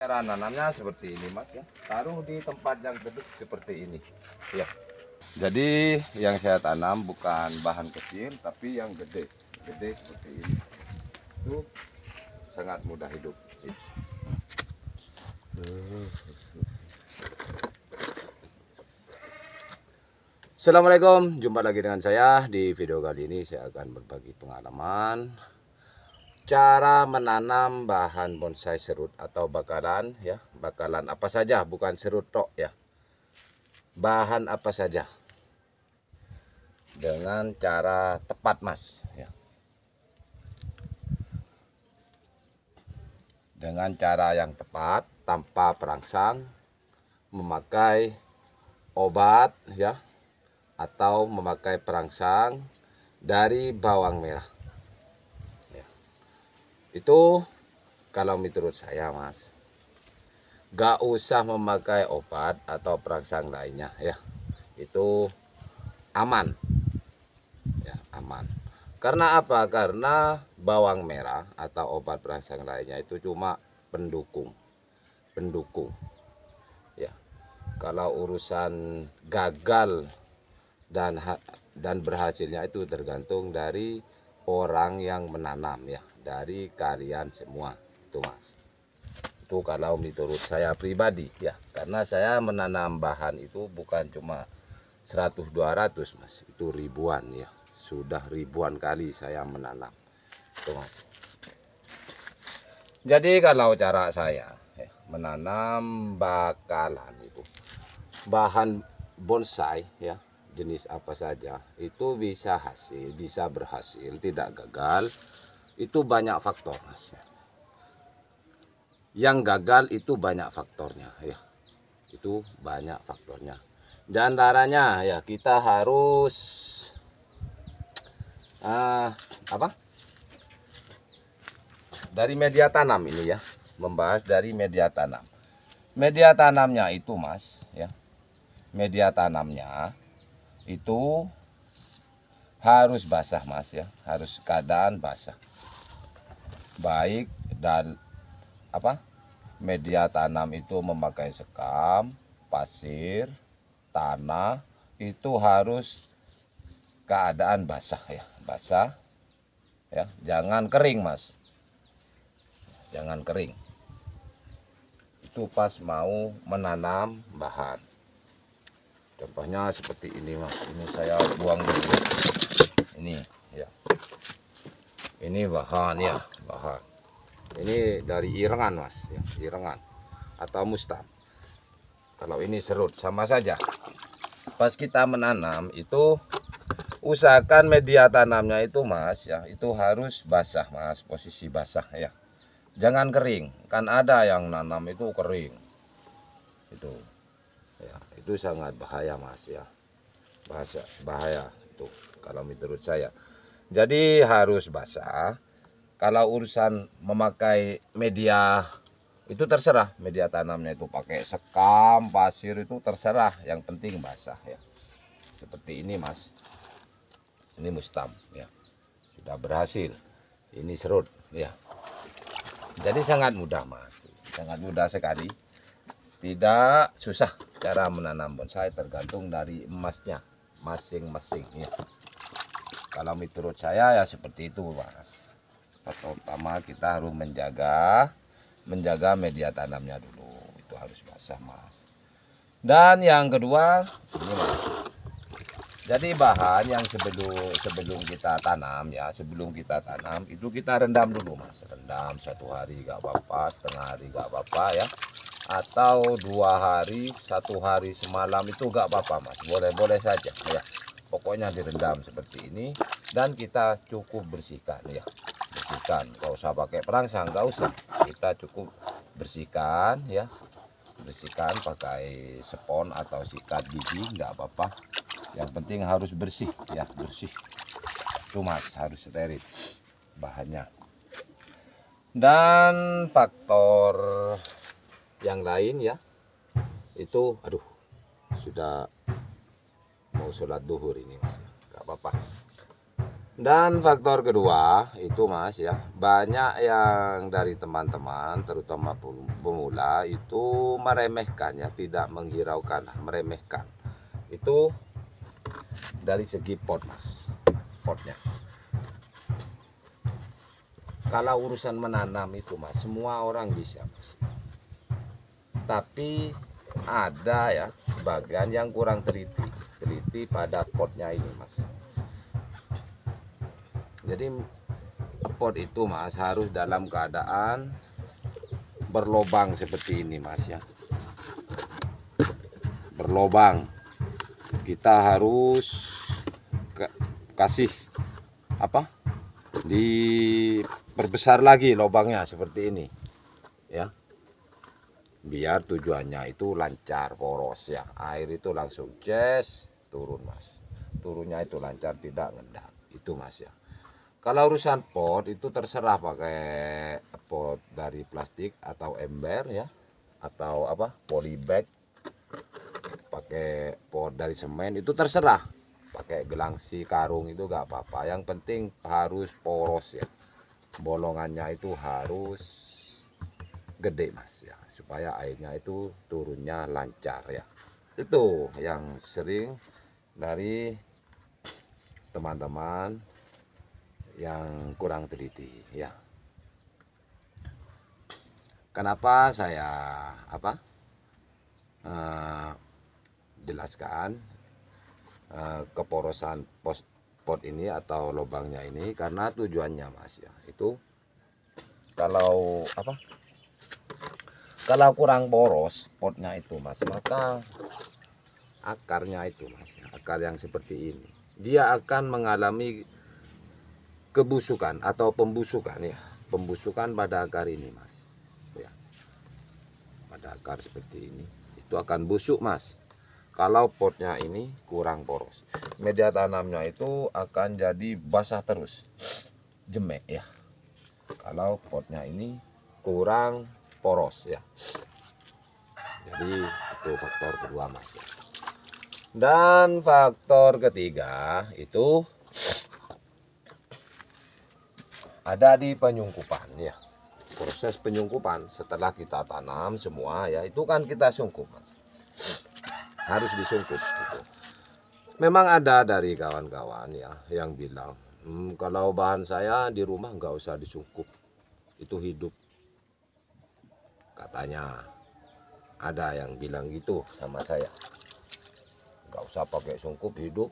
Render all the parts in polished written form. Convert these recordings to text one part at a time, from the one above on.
Cara nanamnya seperti ini mas ya, taruh di tempat yang teduh seperti ini ya. Jadi yang saya tanam bukan bahan kecil tapi yang gede seperti ini. Itu sangat mudah hidup. Assalamualaikum, jumpa lagi dengan saya. Di video kali ini saya akan berbagi pengalaman cara menanam bahan bonsai serut atau bakalan ya. Bakalan apa saja, bukan serut tok ya. Bahan apa saja dengan cara tepat mas ya. Dengan cara yang tepat tanpa perangsang, memakai obat ya, atau memakai perangsang dari bawang merah ya. Itu kalau menurut saya mas, gak usah memakai obat atau perangsang lainnya ya, itu aman ya, aman. Karena apa? Karena bawang merah atau obat perangsang lainnya itu cuma pendukung ya. Kalau urusan gagal dan berhasilnya itu tergantung dari orang yang menanam ya, dari kalian semua itu mas. Itu kalau menurut saya pribadi ya, karena saya menanam bahan itu bukan cuma 100-200 mas, itu ribuan ya, sudah ribuan kali saya menanam itu mas. Jadi kalau cara saya ya, menanam bakalan itu bahan bonsai ya, jenis apa saja itu bisa hasil, bisa berhasil, tidak gagal, itu banyak faktor mas. Yang gagal itu banyak faktornya ya, itu banyak faktornya. Di antaranya ya, kita harus dari media tanam ini ya, membahas dari media tanam. Media tanamnya itu mas ya, media tanamnya itu harus basah mas ya, harus keadaan basah. Baik dan media tanam itu memakai sekam, pasir, tanah, itu harus keadaan basah ya, basah ya, jangan kering mas, jangan kering. Itu pas mau menanam bahan. Contohnya seperti ini mas, ini saya buang dulu. Ini ya, ini bahan ya, bahan. Ini dari irengan mas ya, irengan atau mustam. Kalau ini serut sama saja. Pas kita menanam itu usahakan media tanamnya itu mas ya, itu harus basah mas, posisi basah ya, jangan kering. Kan ada yang nanam itu kering, itu ya, itu sangat bahaya mas ya, bahaya itu kalau menurut saya. Jadi harus basah. Kalau urusan memakai media itu terserah, media tanamnya itu pakai sekam, pasir, itu terserah, yang penting basah ya. Seperti ini mas, ini mustam ya, sudah berhasil. Ini serut ya. Jadi sangat mudah mas, sangat mudah sekali, tidak susah. Cara menanam bonsai tergantung dari emasnya masing-masing ya. Kalau menurut saya ya seperti itu mas. Pertama kita harus menjaga media tanamnya dulu, itu harus basah mas. Dan yang kedua ini mas, jadi bahan yang sebelum kita tanam ya, sebelum kita tanam itu kita rendam dulu mas. Rendam 1 hari gak apa-apa, setengah hari gak apa-apa ya, atau 2 hari, 1 hari semalam itu gak apa-apa mas, boleh-boleh saja ya. Pokoknya direndam seperti ini dan kita cukup bersihkan ya, bersihkan. Gak usah pakai perangsang, gak usah, kita cukup bersihkan ya, bersihkan pakai spons atau sikat gigi nggak apa-apa, yang penting harus bersih ya, bersih itu mas, harus steril bahannya. Dan faktor yang lain ya, itu aduh, sudah mau sholat duhur ini mas, nggak apa-apa. Dan faktor kedua itu Mas ya, banyak yang dari teman-teman terutama pemula itu meremehkan ya, tidak menghiraukan, meremehkan. Itu dari segi pot Mas, potnya. Kalau urusan menanam itu Mas, semua orang bisa Mas. Tapi ada ya sebagian yang kurang teliti pada potnya ini Mas. Jadi pot itu Mas harus dalam keadaan berlobang seperti ini Mas ya. Berlobang. Kita harus kasih apa? Diperbesar lagi lobangnya seperti ini. Ya. Biar tujuannya itu lancar, poros ya. Air itu langsung ces turun Mas. Turunnya itu lancar, tidak ngendap. Itu Mas ya. Kalau urusan pot itu terserah pakai pot dari plastik atau ember ya, atau apa polybag, pakai pot dari semen itu terserah. Pakai gelangsi karung itu gak apa-apa. Yang penting harus poros ya. Bolongannya itu harus gede Mas ya, supaya airnya itu turunnya lancar ya. Itu yang sering dari teman-teman yang kurang teliti ya. Kenapa saya jelaskan keporosan pot ini atau lubangnya ini, karena tujuannya Mas ya, itu kalau kalau kurang poros potnya itu Mas, maka akarnya itu Mas, akar yang seperti ini dia akan mengalami kebusukan atau pembusukan ya, pembusukan pada akar ini Mas ya. Pada akar seperti ini itu akan busuk Mas kalau potnya ini kurang poros. Media tanamnya itu akan jadi basah terus, jemek ya, kalau potnya ini kurang poros ya. Jadi itu faktor kedua Mas ya. Dan faktor ketiga itu ada di penyungkupan ya. Proses penyungkupan setelah kita tanam semua ya, itu kan kita sungkup Mas. Harus disungkup gitu. Memang ada dari kawan-kawan ya yang bilang, kalau bahan saya di rumah nggak usah disungkup, itu hidup. Katanya ada yang bilang gitu sama saya, nggak usah pakai sungkup, hidup.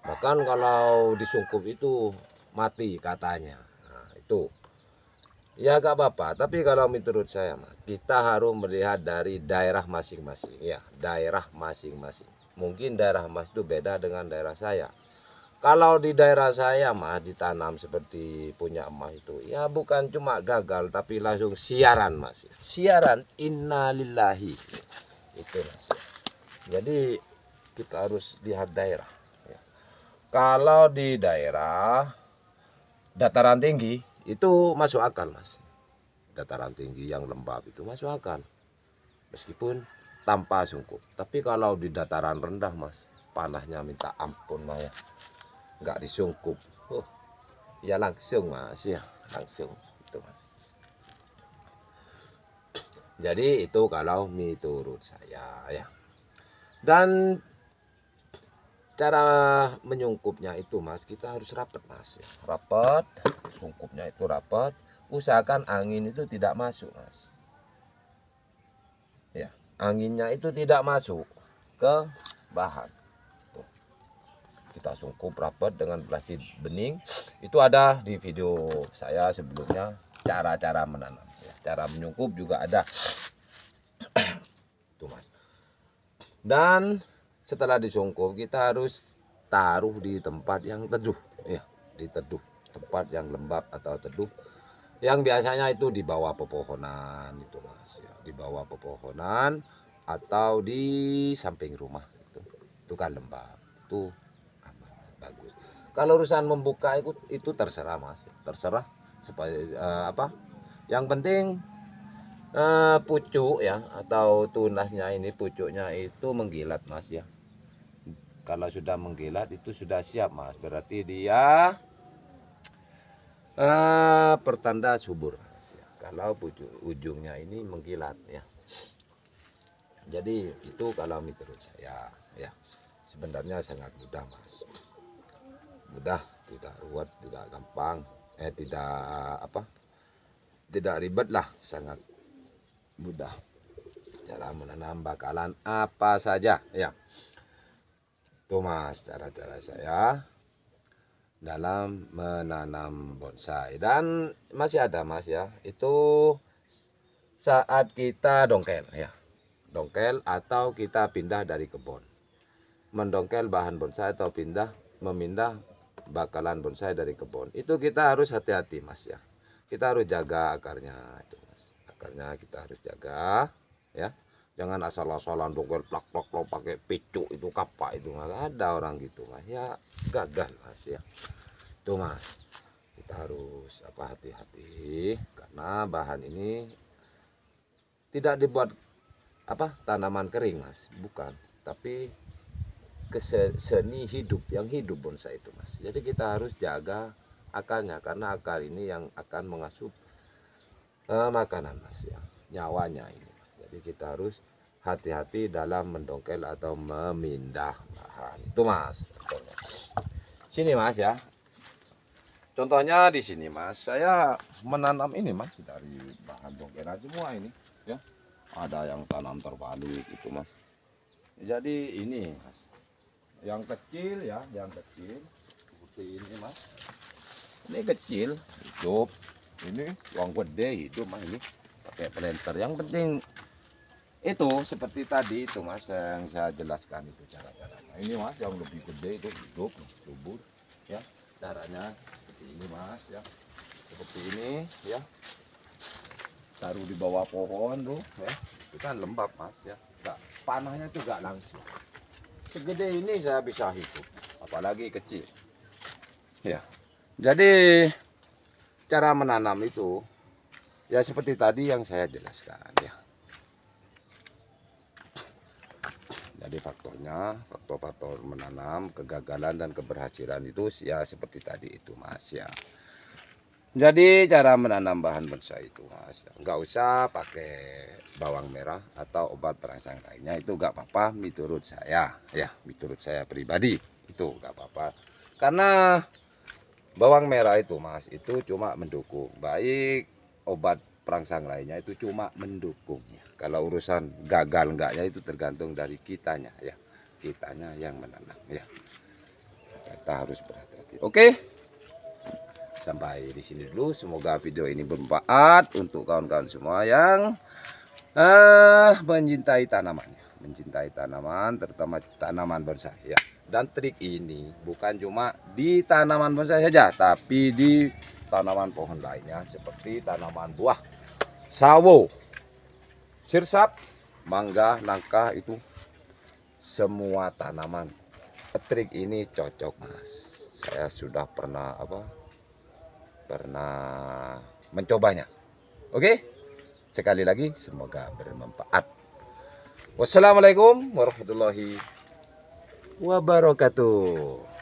Bahkan kalau disungkup itu mati katanya. Nah, itu ya gak apa-apa, tapi kalau menurut saya kita harus melihat dari daerah masing-masing ya, daerah masing-masing. Mungkin daerah Mas itu beda dengan daerah saya. Kalau di daerah saya Mas ditanam seperti punya Mas itu ya, bukan cuma gagal tapi langsung siaran Mas. Siaran innalillahi itu Mas. Jadi kita harus lihat daerah ya. Kalau di daerah dataran tinggi itu masuk akal Mas. Dataran tinggi yang lembab itu masuk akal, meskipun tanpa sungkup. Tapi kalau di dataran rendah Mas, panahnya minta ampun Mas ya, nggak disungkup, ya langsung Mas ya, langsung itu Mas. Jadi itu kalau menurut saya ya. Dan cara menyungkupnya itu Mas, kita harus rapat Mas ya. Rapat, sungkupnya itu rapat. Usahakan angin itu tidak masuk Mas ya, anginnya itu tidak masuk ke bahan. Tuh. Kita sungkup rapat dengan plastik bening. Itu ada di video saya sebelumnya, cara-cara menanam ya. Cara menyungkup juga ada. Tuh Mas. Dan setelah disungkup kita harus taruh di tempat yang teduh ya, di teduh, tempat yang lembab atau teduh, yang biasanya itu di bawah pepohonan itu Mas ya, di bawah pepohonan atau di samping rumah itu kan lembab, itu aman, bagus. Kalau urusan membuka itu terserah Mas, terserah supaya yang penting pucuk ya atau tunasnya ini, pucuknya itu mengkilat Mas ya, Kalau sudah mengkilat itu sudah siap Mas, berarti dia pertanda subur Mas, ya. Kalau ujungnya ini mengkilat ya. Jadi itu kalau menurut saya ya, sebenarnya sangat mudah Mas, mudah, tidak ruwet, tidak gampang, tidak ribet lah, sangat mudah. Cara menanam bakalan apa saja ya. Itu Mas cara-cara saya dalam menanam bonsai. Dan masih ada Mas ya, itu saat kita dongkel ya, dongkel atau kita pindah dari kebun, mendongkel bahan bonsai atau memindah bakalan bonsai dari kebun, itu kita harus hati-hati Mas ya. Kita harus jaga akarnya itu Mas, akarnya kita harus jaga ya. Jangan asal-asalan dongkel plak-plak pakai picu itu kapak, itu nggak ada orang gitu Mas ya, gagal Mas ya. Itu Mas, kita harus hati-hati karena bahan ini tidak dibuat tanaman kering Mas, bukan, tapi seni hidup, yang hidup bonsai itu Mas. Jadi kita harus jaga akarnya karena akar ini yang akan mengasup makanan Mas ya, nyawanya ini. Jadi kita harus hati-hati dalam mendongkel atau memindah bahan. Itu Mas. Contohnya. Sini Mas ya. Contohnya di sini Mas, saya menanam ini Mas dari bahan dongkelan semua ini ya. Ada yang tanam terbalik itu Mas. Jadi ini Mas, yang kecil ya, yang kecil seperti ini Mas. Ini kecil hidup, ini yang gede hidup Mas, ini pakai planter. Yang penting itu seperti tadi itu Mas yang saya jelaskan itu cara-caranya. Ini Mas yang lebih gede itu hidup subur ya, caranya seperti ini Mas ya, seperti ini ya, taruh di bawah pohon tuh ya, itu kan lembab Mas ya, enggak, panahnya itu enggak langsung. Segede ini saya bisa hidup, apalagi kecil ya. Jadi cara menanam itu ya seperti tadi yang saya jelaskan ya. Jadi faktor-faktor menanam, kegagalan dan keberhasilan itu ya seperti tadi itu Mas ya. Jadi cara menanam bahan bonsai itu Mas, nggak usah pakai bawang merah atau obat perangsang lainnya, itu nggak apa-apa menurut saya ya, menurut saya pribadi itu nggak apa-apa. Karena bawang merah itu Mas itu cuma mendukung, baik obat perangsang lainnya itu cuma mendukung ya. Kalau urusan gagal enggaknya itu tergantung dari kitanya ya, kitanya yang menanam ya. Kita harus berhati-hati. Oke. Sampai di sini dulu. Semoga video ini bermanfaat untuk kawan-kawan semua yang mencintai tanaman, terutama tanaman bonsai ya. Dan trik ini bukan cuma di tanaman bonsai saja, tapi di tanaman pohon lainnya seperti tanaman buah, sawo, sirsap, mangga, nangka, itu semua tanaman. Trik ini cocok Mas. Saya sudah pernah mencobanya. Oke, sekali lagi semoga bermanfaat. Wassalamualaikum warahmatullahi wabarakatuh.